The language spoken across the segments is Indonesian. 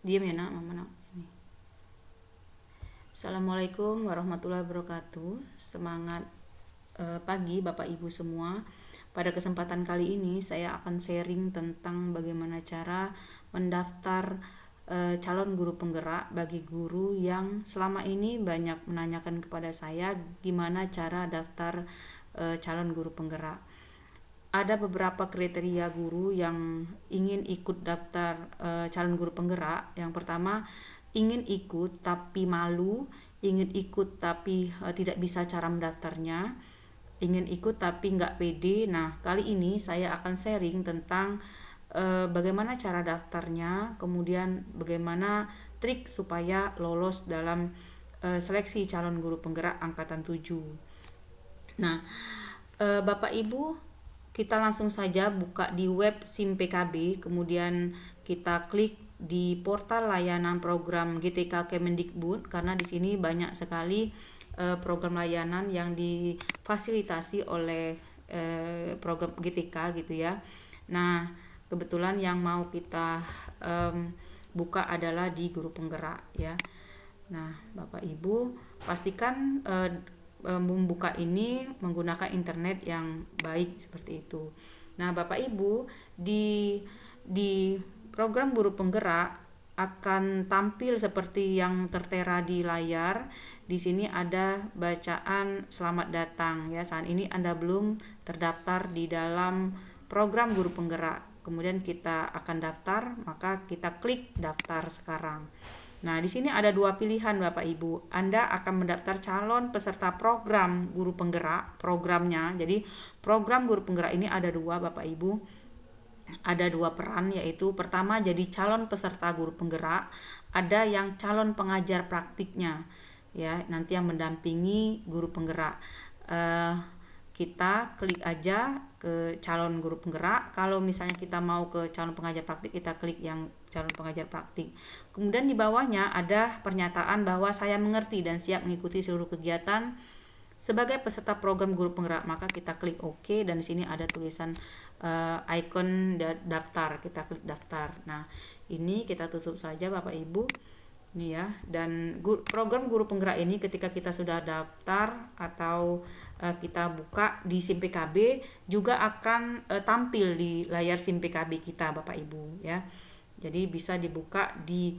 Diam ya nak, mama nak. Ini. Assalamualaikum warahmatullahi wabarakatuh. Semangat pagi Bapak Ibu semua. Pada kesempatan kali ini saya akan sharing tentang bagaimana cara mendaftar calon guru penggerak bagi guru yang selama ini banyak menanyakan kepada saya gimana cara daftar calon guru penggerak. Ada beberapa kriteria guru yang ingin ikut daftar calon guru penggerak. Yang pertama, ingin ikut tapi malu, ingin ikut tapi tidak bisa cara mendaftarnya, ingin ikut tapi nggak pede. Nah, kali ini saya akan sharing tentang bagaimana cara daftarnya, kemudian bagaimana trik supaya lolos dalam seleksi calon guru penggerak angkatan 7. Nah, Bapak Ibu, kita langsung saja buka di web SIM PKB, kemudian kita klik di portal layanan program GTK Kemendikbud, karena di sini banyak sekali program layanan yang difasilitasi oleh program GTK gitu ya. Nah, kebetulan yang mau kita buka adalah di guru penggerak ya. Nah, Bapak Ibu pastikan membuka ini menggunakan internet yang baik seperti itu. Nah, Bapak Ibu, di program guru penggerak akan tampil seperti yang tertera di layar. Di sini ada bacaan selamat datang ya. Saat ini Anda belum terdaftar di dalam program guru penggerak. Kemudian kita akan daftar, maka kita klik daftar sekarang. Nah, di sini ada dua pilihan Bapak Ibu. Anda akan mendaftar calon peserta program guru penggerak, programnya. Jadi, program guru penggerak ini ada dua Bapak Ibu. Ada dua peran, yaitu pertama jadi calon peserta guru penggerak, ada yang calon pengajar praktiknya. Ya, nanti yang mendampingi guru penggerak. Kita klik aja ke calon guru penggerak. Kalau misalnya kita mau ke calon pengajar praktik, kita klik yang calon pengajar praktik. Kemudian di bawahnya ada pernyataan bahwa saya mengerti dan siap mengikuti seluruh kegiatan sebagai peserta program guru penggerak, maka kita klik OK, dan di sini ada tulisan icon daftar, kita klik daftar. Nah, ini kita tutup saja Bapak Ibu. Ini ya, dan program guru penggerak ini ketika kita sudah daftar atau kita buka di SIM PKB juga akan tampil di layar SIM PKB kita Bapak Ibu ya. Jadi bisa dibuka di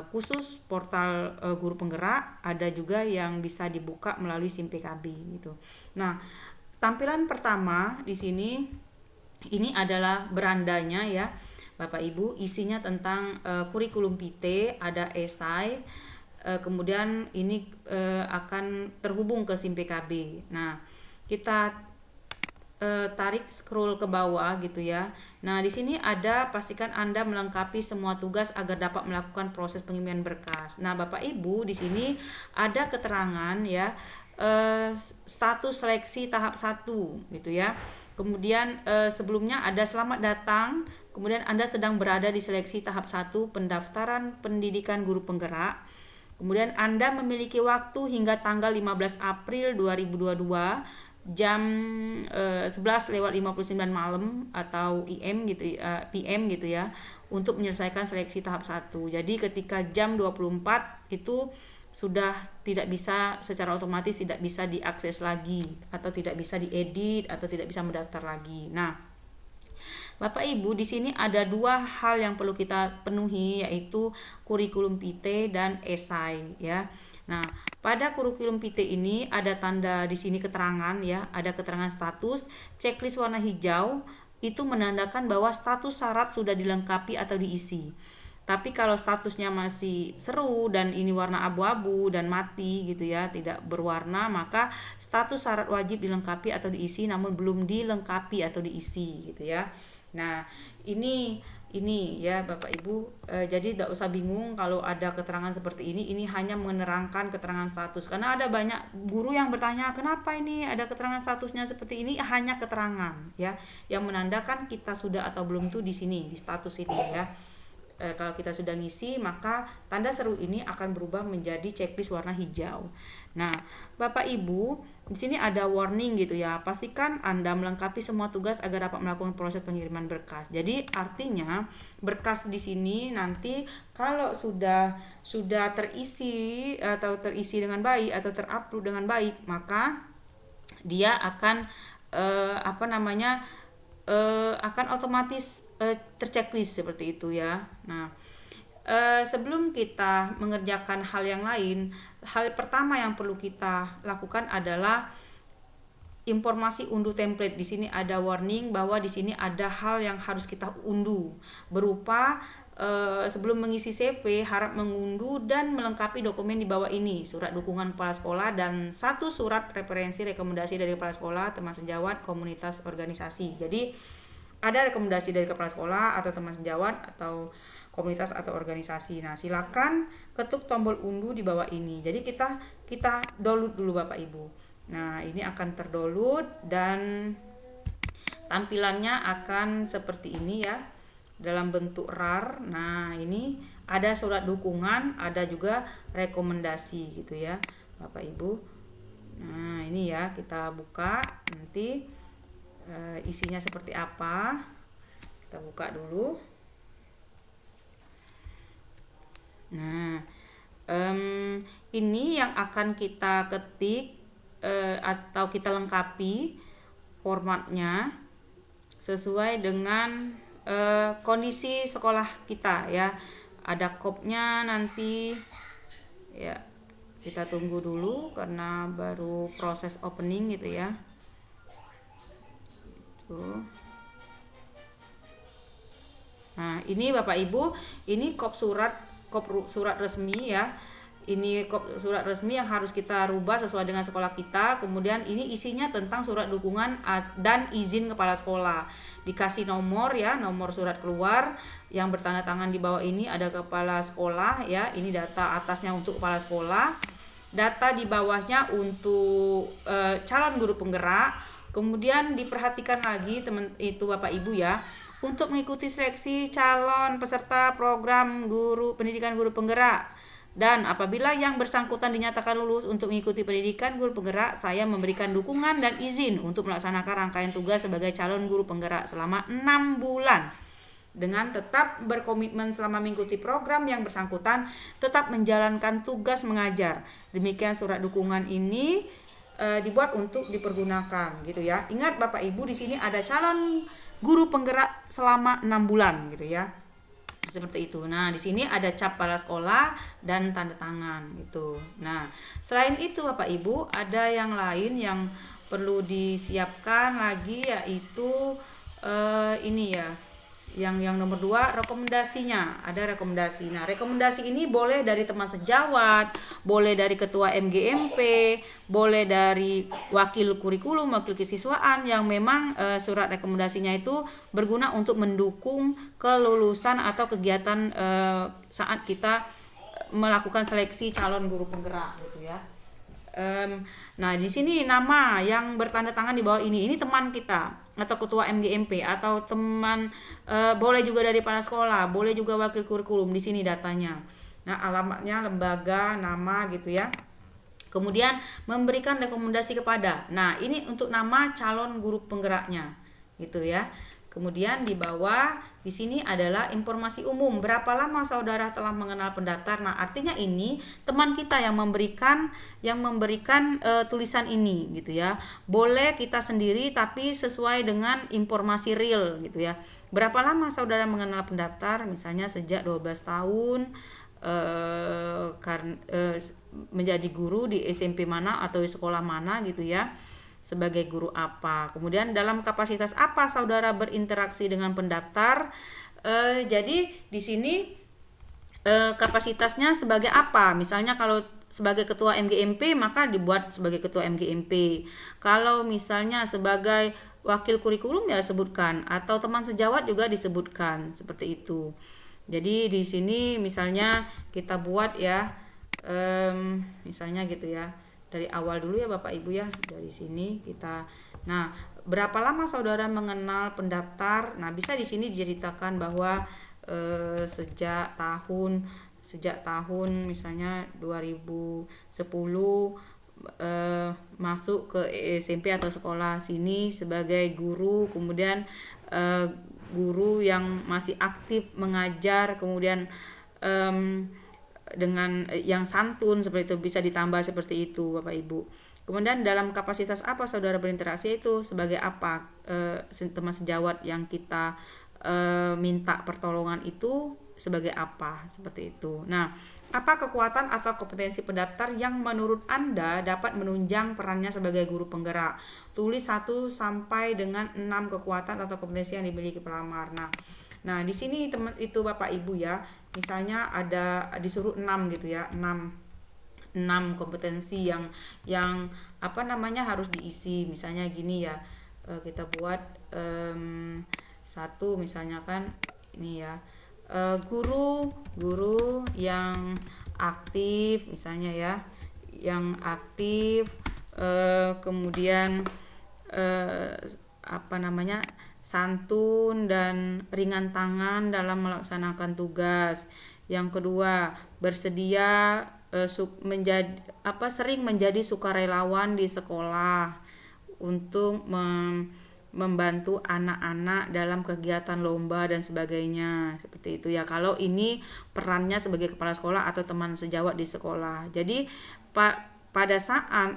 khusus portal guru penggerak, ada juga yang bisa dibuka melalui SIM PKB gitu. Nah, tampilan pertama di sini ini adalah berandanya ya. Bapak Ibu, isinya tentang kurikulum PT, ada esai, kemudian ini akan terhubung ke SIM PKB. Nah, kita tarik scroll ke bawah gitu ya. Nah, di sini ada pastikan Anda melengkapi semua tugas agar dapat melakukan proses pengiriman berkas. Nah, Bapak Ibu, di sini ada keterangan ya, status seleksi tahap 1 gitu ya. Kemudian sebelumnya ada selamat datang. Kemudian Anda sedang berada di seleksi tahap 1 pendaftaran pendidikan guru penggerak. Kemudian Anda memiliki waktu hingga tanggal 15 April 2022 jam 11:59 malam atau PM gitu ya, untuk menyelesaikan seleksi tahap 1. Jadi ketika jam 24 itu sudah tidak bisa, secara otomatis tidak bisa diakses lagi, atau tidak bisa diedit, atau tidak bisa mendaftar lagi. Nah, Bapak Ibu, di sini ada dua hal yang perlu kita penuhi, yaitu kurikulum PT dan esai ya. Nah, pada kurikulum PT ini ada tanda di sini keterangan ya, ada keterangan status, checklist warna hijau itu menandakan bahwa status syarat sudah dilengkapi atau diisi. Tapi kalau statusnya masih seru dan ini warna abu-abu dan mati gitu ya, tidak berwarna, maka status syarat wajib dilengkapi atau diisi namun belum dilengkapi atau diisi gitu ya. Nah, ini ya Bapak Ibu, jadi tidak usah bingung kalau ada keterangan seperti ini. Ini hanya menerangkan keterangan status, karena ada banyak guru yang bertanya kenapa ini ada keterangan statusnya seperti ini. Hanya keterangan ya, yang menandakan kita sudah atau belum tuh di sini, di status ini ya. kalau kita sudah ngisi, maka tanda seru ini akan berubah menjadi checklist warna hijau. Nah, Bapak Ibu, di sini ada warning gitu ya. Pastikan Anda melengkapi semua tugas agar dapat melakukan proses pengiriman berkas. Jadi artinya berkas di sini nanti kalau sudah terisi atau terisi dengan baik atau terupload dengan baik, maka dia akan akan otomatis terchecklist seperti itu ya. Nah, sebelum kita mengerjakan hal yang lain, hal pertama yang perlu kita lakukan adalah informasi unduh template. Di sini ada warning bahwa di sini ada hal yang harus kita unduh, berupa sebelum mengisi CV harap mengunduh dan melengkapi dokumen di bawah ini: surat dukungan kepala sekolah dan 1 surat referensi rekomendasi dari kepala sekolah, teman sejawat, komunitas, organisasi. Jadi ada rekomendasi dari kepala sekolah atau teman sejawat atau komunitas atau organisasi. Nah, silakan ketuk tombol unduh di bawah ini. Jadi kita download dulu Bapak Ibu. Nah, ini akan terdownload dan tampilannya akan seperti ini ya, dalam bentuk RAR. Nah, ini ada surat dukungan, ada juga rekomendasi gitu ya Bapak Ibu. Nah, ini ya, kita buka nanti isinya seperti apa. Kita buka dulu. Nah, ini yang akan kita ketik atau kita lengkapi formatnya sesuai dengan kondisi sekolah kita ya. Ada kopnya nanti ya, kita tunggu dulu karena baru proses opening gitu ya. Nah, ini Bapak Ibu, ini kop surat resmi ya. Ini surat resmi yang harus kita rubah sesuai dengan sekolah kita. Kemudian ini isinya tentang surat dukungan dan izin kepala sekolah. Dikasih nomor ya, nomor surat keluar yang bertanda tangan. Di bawah ini ada kepala sekolah ya. Ini data atasnya untuk kepala sekolah. Data di bawahnya untuk calon guru penggerak. Kemudian diperhatikan lagi teman itu Bapak Ibu ya, untuk mengikuti seleksi calon peserta program pendidikan guru penggerak. Dan apabila yang bersangkutan dinyatakan lulus untuk mengikuti pendidikan guru penggerak, saya memberikan dukungan dan izin untuk melaksanakan rangkaian tugas sebagai calon guru penggerak selama 6 bulan. Dengan tetap berkomitmen selama mengikuti program yang bersangkutan, tetap menjalankan tugas mengajar. Demikian surat dukungan ini dibuat untuk dipergunakan gitu ya. Ingat Bapak Ibu, di sini ada calon guru penggerak selama 6 bulan gitu ya. Seperti itu. Nah, di sini ada cap kepala sekolah dan tanda tangan gitu. Nah, selain itu Bapak Ibu, ada yang lain yang perlu disiapkan lagi, yaitu ini ya. Yang nomor 2, rekomendasinya. Ada rekomendasi. Nah, rekomendasi ini boleh dari teman sejawat, boleh dari ketua MGMP, boleh dari wakil kurikulum, wakil kesiswaan, yang memang surat rekomendasinya itu berguna untuk mendukung kelulusan atau kegiatan saat kita melakukan seleksi calon guru penggerak gitu ya. Nah, di sini nama yang bertanda tangan di bawah ini teman kita atau ketua MGMP atau teman, boleh juga dari kepala sekolah, boleh juga wakil kurikulum. Di sini datanya. Nah, alamatnya, lembaga, nama gitu ya. Kemudian memberikan rekomendasi kepada. Nah, ini untuk nama calon guru penggeraknya gitu ya. Kemudian di bawah di sini adalah informasi umum. Berapa lama saudara telah mengenal pendaftar? Nah, artinya ini teman kita yang memberikan tulisan ini gitu ya. Boleh kita sendiri tapi sesuai dengan informasi real gitu ya. Berapa lama saudara mengenal pendaftar? Misalnya sejak 12 tahun menjadi guru di SMP mana atau di sekolah mana gitu ya. Sebagai guru apa, kemudian dalam kapasitas apa saudara berinteraksi dengan pendaftar. Jadi di sini kapasitasnya sebagai apa? Misalnya kalau sebagai ketua MGMP maka dibuat sebagai ketua MGMP. Kalau misalnya sebagai wakil kurikulum ya sebutkan, atau teman sejawat juga disebutkan seperti itu. Jadi di sini misalnya kita buat ya, misalnya gitu ya. Dari awal dulu ya Bapak Ibu ya, dari sini kita. Nah, berapa lama saudara mengenal pendaftar? Nah, bisa di sini diceritakan bahwa sejak tahun misalnya 2010 masuk ke SMP atau sekolah sini sebagai guru, kemudian guru yang masih aktif mengajar, kemudian dengan yang santun seperti itu, bisa ditambah seperti itu Bapak Ibu. Kemudian dalam kapasitas apa saudara berinteraksi itu, sebagai apa teman sejawat yang kita minta pertolongan itu sebagai apa, seperti itu. Nah, apa kekuatan atau kompetensi pendaftar yang menurut Anda dapat menunjang perannya sebagai guru penggerak? Tulis 1 sampai dengan 6 kekuatan atau kompetensi yang dimiliki pelamar. Nah, di sini teman itu Bapak Ibu ya. Misalnya ada disuruh 6 gitu ya, 6 kompetensi yang apa namanya harus diisi. Misalnya gini ya, kita buat satu misalnya kan ini ya, guru yang aktif misalnya ya, yang aktif, kemudian apa namanya, santun dan ringan tangan dalam melaksanakan tugas. Yang kedua, bersedia sering menjadi sukarelawan di sekolah untuk membantu anak-anak dalam kegiatan lomba dan sebagainya, seperti itu ya. Kalau ini perannya sebagai kepala sekolah atau teman sejawat di sekolah. Jadi pada saat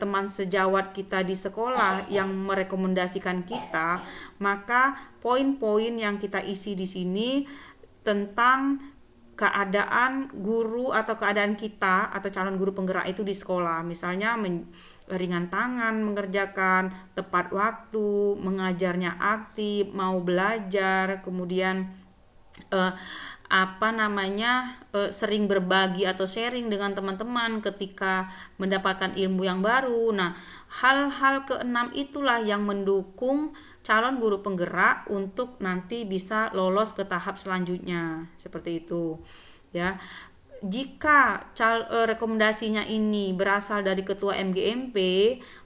teman sejawat kita di sekolah yang merekomendasikan kita, maka poin-poin yang kita isi di sini tentang keadaan guru atau keadaan kita atau calon guru penggerak itu di sekolah, misalnya ringan tangan mengerjakan, tepat waktu, mengajarnya aktif, mau belajar, kemudian sering berbagi atau sharing dengan teman-teman ketika mendapatkan ilmu yang baru. Nah, hal-hal keenam itulah yang mendukung calon guru penggerak untuk nanti bisa lolos ke tahap selanjutnya, seperti itu ya. Jika rekomendasinya ini berasal dari ketua MGMP,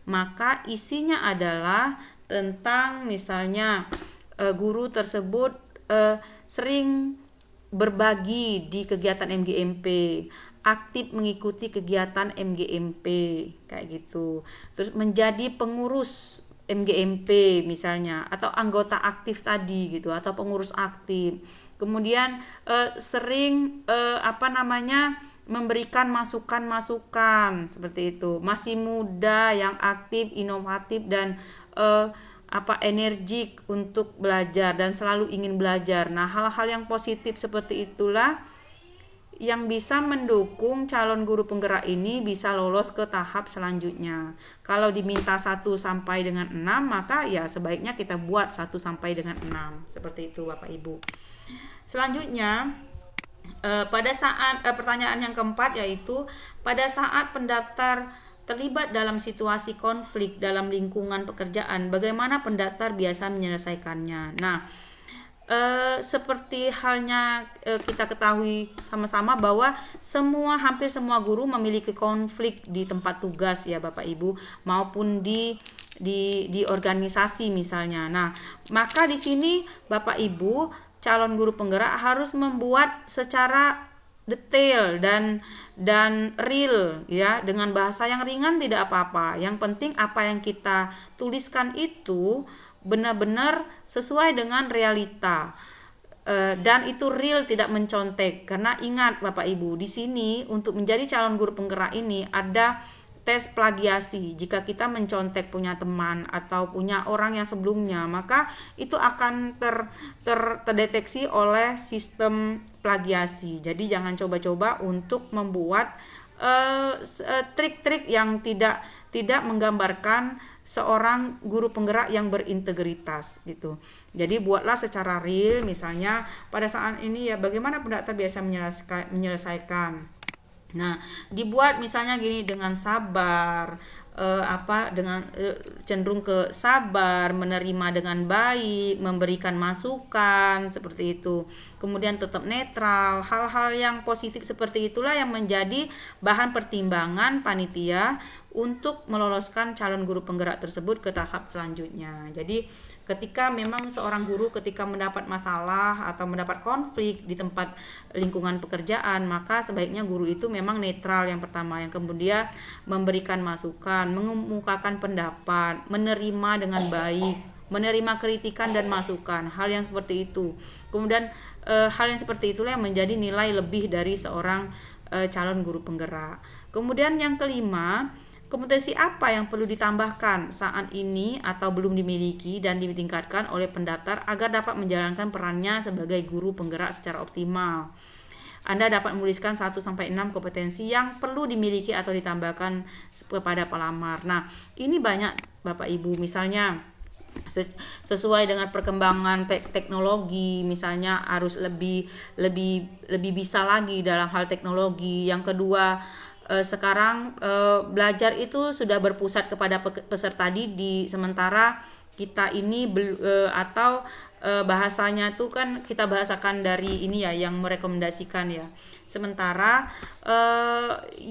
maka isinya adalah tentang misalnya guru tersebut sering berbagi di kegiatan MGMP, aktif mengikuti kegiatan MGMP kayak gitu. Terus menjadi pengurus MGMP misalnya, atau anggota aktif tadi gitu, atau pengurus aktif. Kemudian sering memberikan masukan-masukan seperti itu. Masih muda, yang aktif, inovatif dan energik untuk belajar dan selalu ingin belajar. Nah, hal-hal yang positif seperti itulah yang bisa mendukung calon guru penggerak ini bisa lolos ke tahap selanjutnya. Kalau diminta 1 sampai dengan 6, maka ya sebaiknya kita buat 1 sampai dengan 6. Seperti itu Bapak Ibu. Selanjutnya, pada saat pertanyaan yang keempat, yaitu pada saat pendaftar terlibat dalam situasi konflik dalam lingkungan pekerjaan, bagaimana pendaftar biasa menyelesaikannya. Nah, seperti halnya kita ketahui sama-sama bahwa hampir semua guru memiliki konflik di tempat tugas ya Bapak Ibu, maupun di organisasi misalnya. Nah, maka di sini Bapak Ibu calon guru penggerak harus membuat secara detail dan real ya, dengan bahasa yang ringan tidak apa-apa. Yang penting apa yang kita tuliskan itu benar-benar sesuai dengan realita dan itu real, tidak mencontek. Karena ingat Bapak Ibu, di sini untuk menjadi calon guru penggerak ini ada tes plagiasi. Jika kita mencontek punya teman atau punya orang yang sebelumnya, maka itu akan terdeteksi oleh sistem plagiasi. Jadi jangan coba-coba untuk membuat trik-trik yang tidak menggambarkan seorang guru penggerak yang berintegritas gitu. Jadi buatlah secara real, misalnya pada saat ini ya bagaimana pendaftar biasa menyelesaikan. Nah, dibuat misalnya gini, dengan sabar, cenderung ke sabar, menerima dengan baik, memberikan masukan seperti itu. Kemudian tetap netral. Hal-hal yang positif seperti itulah yang menjadi bahan pertimbangan panitia untuk meloloskan calon guru penggerak tersebut ke tahap selanjutnya. Jadi ketika memang seorang guru ketika mendapat masalah atau mendapat konflik di tempat lingkungan pekerjaan, maka sebaiknya guru itu memang netral yang pertama, yang kemudian memberikan masukan, mengemukakan pendapat, menerima dengan baik, menerima kritikan dan masukan, hal yang seperti itu. Kemudian hal yang seperti itulah yang menjadi nilai lebih dari seorang calon guru penggerak. Kemudian yang kelima, kompetensi apa yang perlu ditambahkan saat ini atau belum dimiliki dan ditingkatkan oleh pendaftar agar dapat menjalankan perannya sebagai guru penggerak secara optimal. Anda dapat menuliskan 1-6 kompetensi yang perlu dimiliki atau ditambahkan kepada pelamar. Nah, ini banyak Bapak Ibu, misalnya sesuai dengan perkembangan teknologi, misalnya harus lebih bisa lagi dalam hal teknologi. Yang kedua, sekarang belajar itu sudah berpusat kepada peserta didik, sementara kita ini atau bahasanya tuh kan kita bahasakan dari ini ya yang merekomendasikan ya. Sementara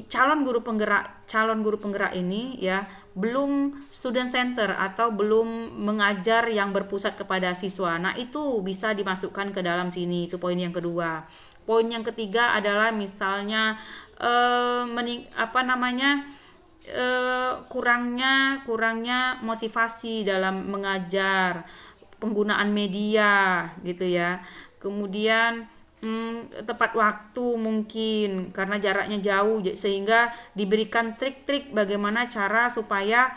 calon guru penggerak ini ya belum student center atau belum mengajar yang berpusat kepada siswa. Nah, itu bisa dimasukkan ke dalam sini. Itu poin yang kedua. Poin yang ketiga adalah misalnya kurangnya motivasi dalam mengajar, penggunaan media gitu ya. Kemudian tepat waktu mungkin karena jaraknya jauh, sehingga diberikan trik-trik bagaimana cara supaya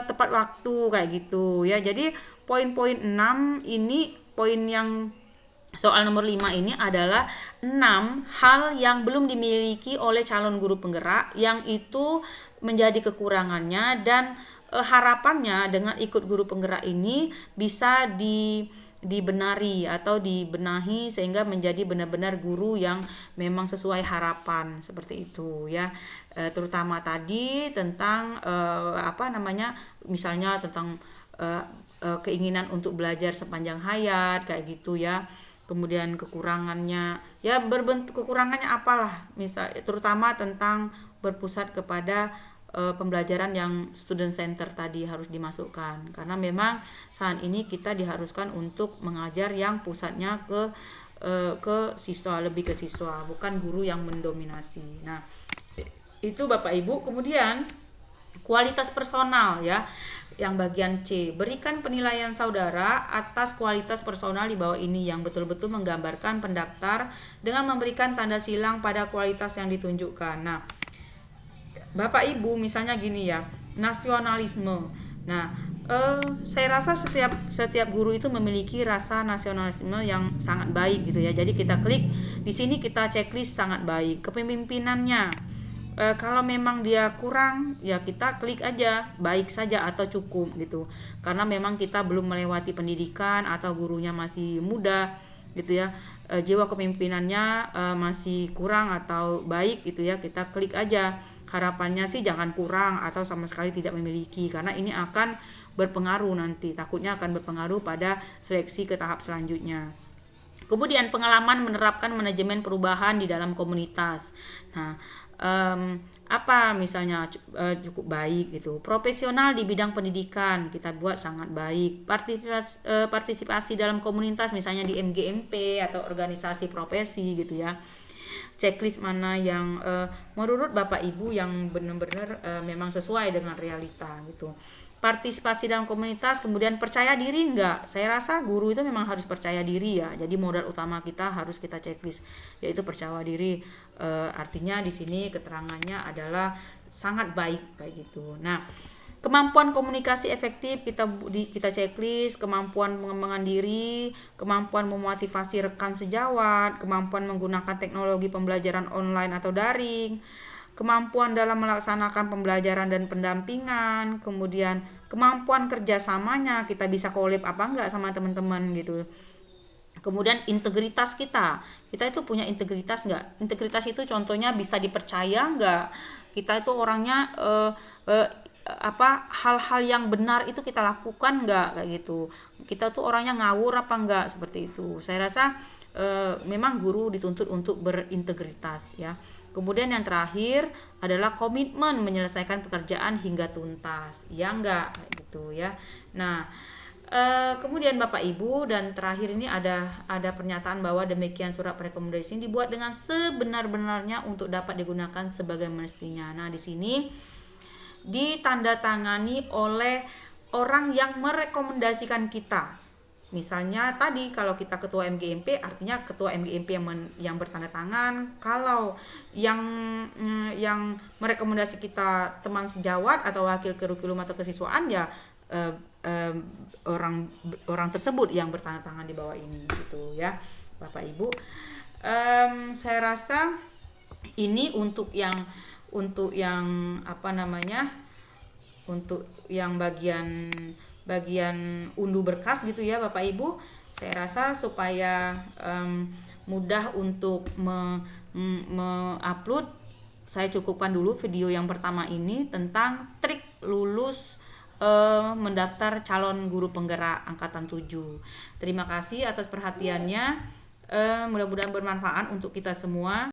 tepat waktu kayak gitu ya. Jadi poin-poin 6 ini, poin yang soal nomor 5 ini adalah 6 hal yang belum dimiliki oleh calon guru penggerak, yang itu menjadi kekurangannya, dan harapannya dengan ikut guru penggerak ini bisa dibenari atau dibenahi sehingga menjadi benar-benar guru yang memang sesuai harapan, seperti itu ya. Terutama tadi tentang misalnya tentang keinginan untuk belajar sepanjang hayat kayak gitu ya. Kemudian kekurangannya ya kekurangannya apalah, misal terutama tentang berpusat kepada pembelajaran yang student center tadi harus dimasukkan, karena memang saat ini kita diharuskan untuk mengajar yang pusatnya ke siswa, lebih ke siswa, bukan guru yang mendominasi. Nah, itu Bapak Ibu. Kemudian kualitas personal ya, yang bagian C, berikan penilaian saudara atas kualitas personal di bawah ini yang betul-betul menggambarkan pendaftar dengan memberikan tanda silang pada kualitas yang ditunjukkan. Nah, Bapak Ibu, misalnya gini ya, nasionalisme. Nah, saya rasa setiap guru itu memiliki rasa nasionalisme yang sangat baik gitu ya. Jadi kita klik di sini, kita checklist sangat baik. Kepemimpinannya, kalau memang dia kurang ya kita klik aja baik saja atau cukup gitu. Karena memang kita belum melewati pendidikan atau gurunya masih muda gitu ya. Jiwa kepemimpinannya masih kurang atau baik gitu ya, kita klik aja. Harapannya sih jangan kurang atau sama sekali tidak memiliki, karena ini akan berpengaruh nanti, takutnya akan berpengaruh pada seleksi ke tahap selanjutnya. Kemudian pengalaman menerapkan manajemen perubahan di dalam komunitas. Nah, apa misalnya cukup baik gitu. Profesional di bidang pendidikan kita buat sangat baik. Partisipasi dalam komunitas misalnya di MGMP atau organisasi profesi gitu ya. Checklist mana yang menurut Bapak Ibu yang benar-benar memang sesuai dengan realita gitu. Partisipasi dalam komunitas, kemudian percaya diri enggak? Saya rasa guru itu memang harus percaya diri ya. Jadi modal utama kita harus kita checklist, yaitu percaya diri. Artinya di sini keterangannya adalah sangat baik kayak gitu. Nah, kemampuan komunikasi efektif kita checklist, kemampuan pengembangan diri, kemampuan memotivasi rekan sejawat, kemampuan menggunakan teknologi pembelajaran online atau daring, kemampuan dalam melaksanakan pembelajaran dan pendampingan, kemudian kemampuan kerjasamanya, kita bisa collab apa enggak sama teman-teman gitu. Kemudian integritas kita itu punya integritas enggak? Integritas itu contohnya bisa dipercaya enggak? Kita itu orangnya hal-hal yang benar itu kita lakukan nggak, kayak gitu. Kita tuh orangnya ngawur apa enggak, seperti itu. Saya rasa memang guru dituntut untuk berintegritas ya. Kemudian yang terakhir adalah komitmen menyelesaikan pekerjaan hingga tuntas, ya enggak, kayak gitu ya. Nah, kemudian Bapak Ibu, dan terakhir ini ada pernyataan bahwa demikian surat rekomendasi dibuat dengan sebenar-benarnya untuk dapat digunakan sebagai mestinya. Nah, di sini ditandatangani oleh orang yang merekomendasikan kita. Misalnya tadi kalau kita ketua MGMP, artinya ketua MGMP yang bertanda tangan. Kalau yang merekomendasi kita teman sejawat atau wakil kurikulum atau kesiswaan, ya orang tersebut yang bertanda tangan di bawah ini, gitu ya Bapak Ibu. Saya rasa ini untuk yang untuk yang bagian unduh berkas gitu ya Bapak Ibu. Saya rasa supaya mudah untuk upload, saya cukupkan dulu video yang pertama ini tentang trik lulus mendaftar calon guru penggerak angkatan 7. Terima kasih atas perhatiannya. Mudah-mudahan bermanfaat untuk kita semua.